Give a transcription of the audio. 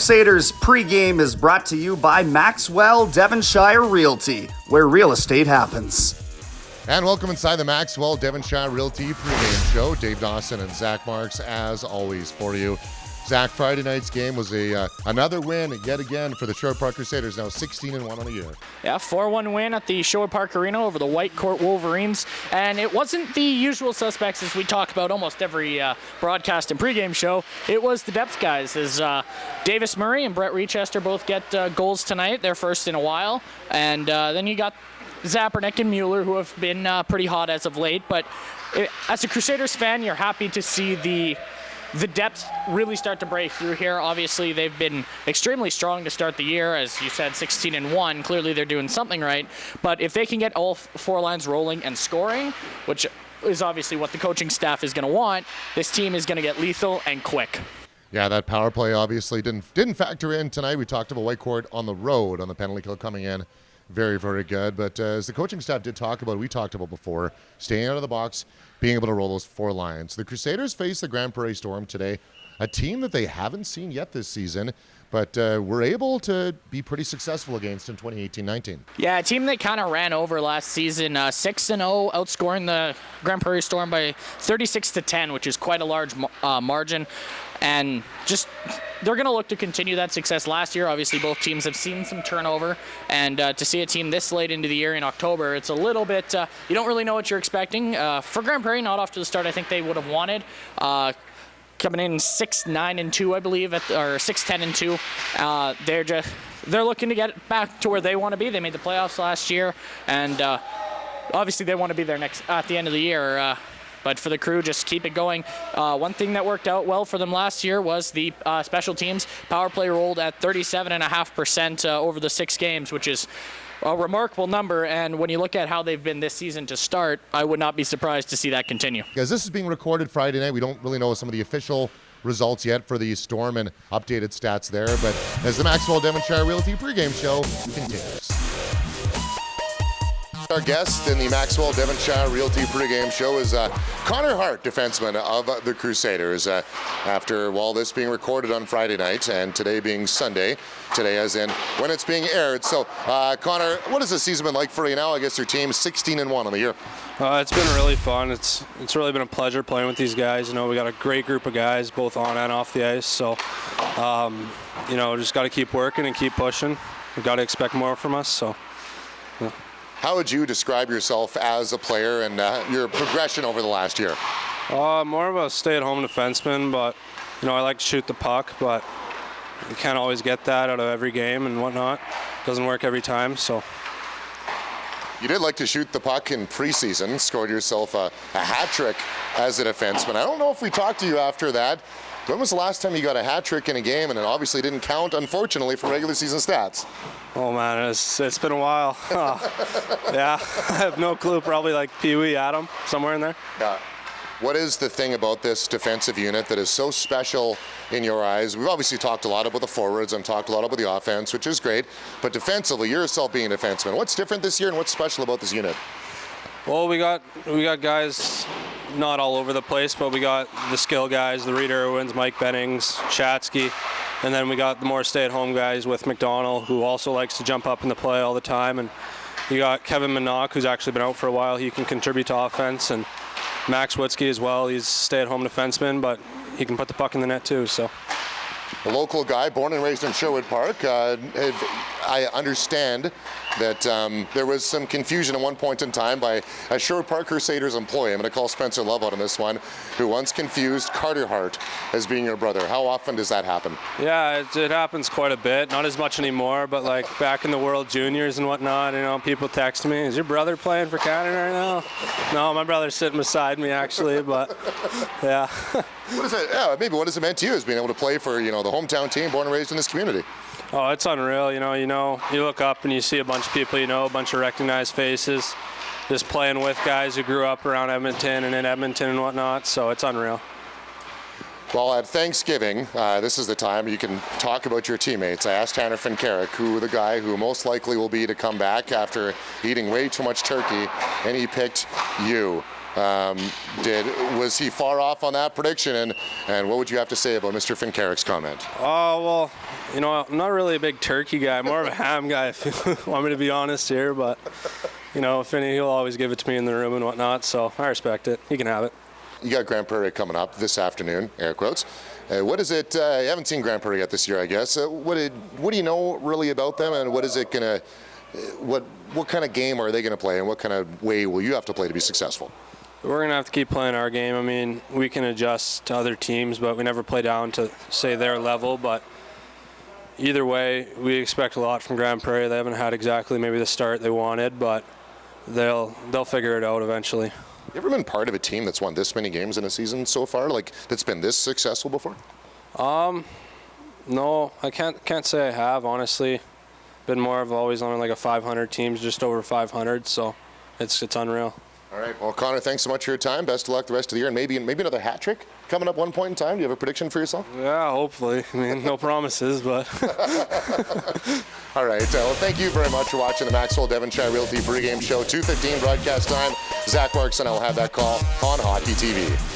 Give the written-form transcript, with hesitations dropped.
Crusaders pregame is brought to you by Maxwell, Devonshire Realty, where real estate happens. And welcome inside the Maxwell, Devonshire Realty pregame show. Dave Dawson and Zach Marks, as always, for you. Zach, Friday night's game was another win yet again for the Sherwood Park Crusaders, now 16-1 on the year. Yeah, 4-1 win at the Sherwood Park Arena over the White Court Wolverines. And it wasn't the usual suspects as we talk about almost every broadcast and pregame show. It was the depth guys, as Davis Murray and Brett Reechester both get goals tonight, their first in a while. And then you got Zappernick and Mueller, who have been pretty hot as of late. But as a Crusaders fan, you're happy to see the depth really start to break through here. Obviously, they've been extremely strong to start the year. As you said, 16-1. Clearly, they're doing something right. But if they can get all four lines rolling and scoring, which is obviously what the coaching staff is going to want, this team is going to get lethal and quick. Yeah, that power play obviously didn't factor in tonight. We talked about White Court on the road on the penalty kill coming in. Very, very good. But as the coaching staff did talk about, we talked about before, staying out of the box, being able to roll those four lines. The Crusaders face the Grand Prairie Storm today, a team that they haven't seen yet this season, but were able to be pretty successful against in 2018-19. Yeah, a team that kind of ran over last season, 6-0, outscoring the Grand Prairie Storm by 36-10, which is quite a large margin. And just they're going to look to continue that success. Last year, obviously, both teams have seen some turnover. And to see a team this late into the year in October, it's a little bit, you don't really know what you're expecting. For Grand Prairie, not off to the start I think they would have wanted. Coming in 6-9-2, I believe, or 6-10-2. They're looking to get back to where they want to be. They made the playoffs last year. And obviously, they want to be there at the end of the year. But for the Crew, just keep it going. One thing that worked out well for them last year was the special teams. Power play rolled at 37.5% over the 6 games, which is a remarkable number. And when you look at how they've been this season to start, I would not be surprised to see that continue. Because this is being recorded Friday night, we don't really know some of the official results yet for the Storm and updated stats there. But as the Maxwell Devonshire Realty pregame show continues. Our guest in the Maxwell Devonshire Realty pregame show is Connor Hart, defenseman of the Crusaders. After this being recorded on Friday night and today being Sunday, today as in when it's being aired. So, Connor, what has the season been like for you now? I guess your team's 16-1 on the year. It's been really fun. It's really been a pleasure playing with these guys. You know, we got a great group of guys, both on and off the ice. So, just got to keep working and keep pushing. We got to expect more from us. So. Yeah. How would you describe yourself as a player and your progression over the last year? More of a stay-at-home defenseman, but I like to shoot the puck, but you can't always get that out of every game and whatnot. Doesn't work every time, so. You did like to shoot the puck in preseason, scored yourself a hat trick as a defenseman. I don't know if we talked to you after that. When was the last time you got a hat trick in a game? And it obviously didn't count, unfortunately, for regular season stats. Oh, man, it's been a while. Yeah, I have no clue. Probably like Pee Wee Adam, somewhere in there. Yeah. What is the thing about this defensive unit that is so special in your eyes? We've obviously talked a lot about the forwards and talked a lot about the offense, which is great. But defensively, yourself being a defenseman, what's different this year and what's special about this unit? Well, we got guys not all over the place, but we got the skill guys, the Reed Irwins, Mike Bennings, Chatsky, and then we got the more stay-at-home guys with McDonald, who also likes to jump up in the play all the time, and you got Kevin Minock, who's actually been out for a while. He can contribute to offense, and Max Witzke as well. He's a stay-at-home defenseman, but he can put the puck in the net too. So. A local guy, born and raised in Sherwood Park. I understand that there was some confusion at one point in time by a Sherwood Park Crusaders employee. I'm going to call Spencer Love out on this one, who once confused Carter Hart as being your brother. How often does that happen? Yeah, it happens quite a bit. Not as much anymore, but like back in the World Juniors and whatnot, people text me, "Is your brother playing for Canada right now?" No, my brother's sitting beside me actually, but yeah. What is it? Yeah, maybe what has it meant to you as being able to play for the hometown team, born and raised in this community? Oh, it's unreal. You look up and you see a bunch of people a bunch of recognized faces, just playing with guys who grew up around Edmonton and in Edmonton and whatnot. So it's unreal. Well, at Thanksgiving, this is the time you can talk about your teammates. I asked Tanner Fincarrick who the guy who most likely will be to come back after eating way too much turkey, and he picked you. Was he far off on that prediction? And what would you have to say about Mr. Fincarrick's comment? Oh, well, you know, I'm not really a big turkey guy. I'm more of a ham guy, if you want me to be honest here. But, you know, Finny, he'll always give it to me in the room and whatnot, so I respect it. He can have it. You got Grand Prairie coming up this afternoon, air quotes. What is it? You haven't seen Grand Prairie yet this year, I guess. What do you know really about them, and what is it gonna? What kind of game are they gonna play, and what kind of way will you have to play to be successful? We're going to have to keep playing our game. I mean, we can adjust to other teams, but we never play down to, say, their level. But either way, we expect a lot from Grand Prairie. They haven't had exactly maybe the start they wanted, but they'll figure it out eventually. You ever been part of a team that's won this many games in a season so far, like that's been this successful before? No, I can't say I have, honestly. Been more of always on like a 500 teams, just over 500, so it's unreal. All right, well, Connor, thanks so much for your time. Best of luck the rest of the year, and maybe another hat trick coming up one point in time. Do you have a prediction for yourself? Yeah, hopefully. I mean, no promises, but. All right, well, thank you very much for watching the Maxwell Devonshire Realty pregame show. 2:15 broadcast time. Zach Marks and I will have that call on Hockey TV.